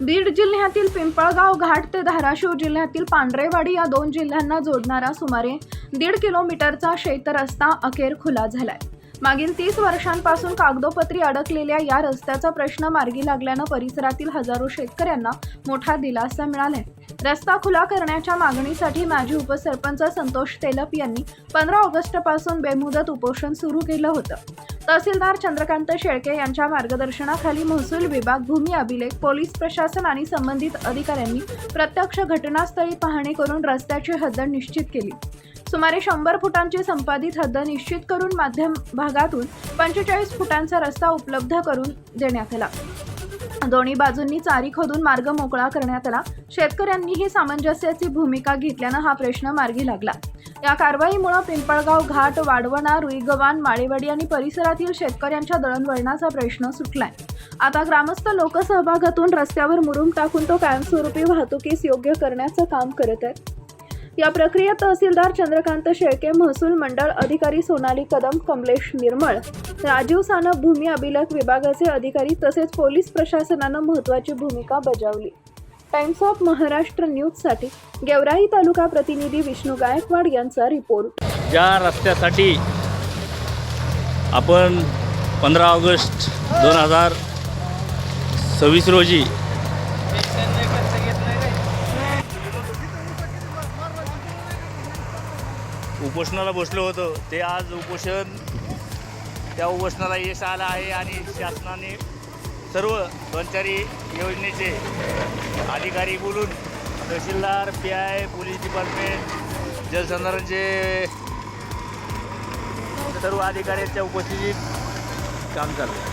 बीड जिल्ह्यातील पिंपळगाव घाट ते धाराशिव जिल्ह्यातील पांढरेवाडी या दोन जिल्ह्यांना जोडणारा सुमारे 1.5 किलोमीटरचा शेतरस्ता अखेर खुला झालाय। मागील 30 वर्षांपासून कागदोपत्री अडकलेल्या या रस्त्याचा प्रश्न मार्गी लागल्यानं परिसरातील हजारो शेतकऱ्यांना मोठा दिलासा मिळालाय। रस्ता खुला करण्याच्या मागणीसाठी माजी उपसरपंच संतोष तेलप यांनी 15 ऑगस्टपासून बेमुदत उपोषण सुरू केलं होतं। तहसीलदार चंद्रकांत शेळके यांच्या मार्गदर्शनाखाली महसूल विभाग, भूमी अभिलेख, पोलीस प्रशासन आणि संबंधित अधिकाऱ्यांनी प्रत्यक्ष घटनास्थळी पाहणी करून रस्त्याची हद्द निश्चित केली। सुमारे 100 फुटांची संपादित हद्द निश्चित करून मध्यम भागातून 45 फुटांचा रस्ता उपलब्ध करून देण्यात आला। दोन्ही बाजूंनी चारी खोदून मार्ग मोकळा करण्यात आला। शेतकऱ्यांनीही सामंजस्याची भूमिका घेतल्यानं हा प्रश्न मार्गी लागला। या कारवाईमुळे पिंपळगाव घाट, वाढवणा, रुईगव्हाण, माळेवाडी आणि परिसरातील शेतकऱ्यांच्या दळणवळणाचा प्रश्न सुटलाय। आता ग्रामस्थ लोकसहभागातून रस्त्यावर मुरुम टाकून तो कायमस्वरूपी वाहतुकीस योग्य करण्याचं काम करत आहेत। या प्रक्रियेत तहसीलदार चंद्रकांत शेळके, महसूल मंडळ अधिकारी सोनाली कदम, कमलेश निर्मळ, राजीव सानप, भूमी अभिलेख विभागाचे अधिकारी तसेच पोलीस प्रशासनानं महत्त्वाची भूमिका बजावली। टाइम्स ऑफ महाराष्ट्र न्यूजसाठी गेवराई तालुका प्रतिनिधी विष्णू गायकवाड यांचा रिपोर्ट। या रस्त्यासाठी आपण 15 ऑगस्ट 2026 रोजी उपोषणाला बसलो होतो। ते आज त्या उपोषणाला यश आलं आहे आणि शासनाने सर्व कर्मचारी योजनेचे अधिकारी बोलून तहसीलदार, PI, पोलीस डिपार्टमेंट, जलसंधारणचे सर्व अधिकाऱ्यांच्या उपस्थितीत काम चाललं।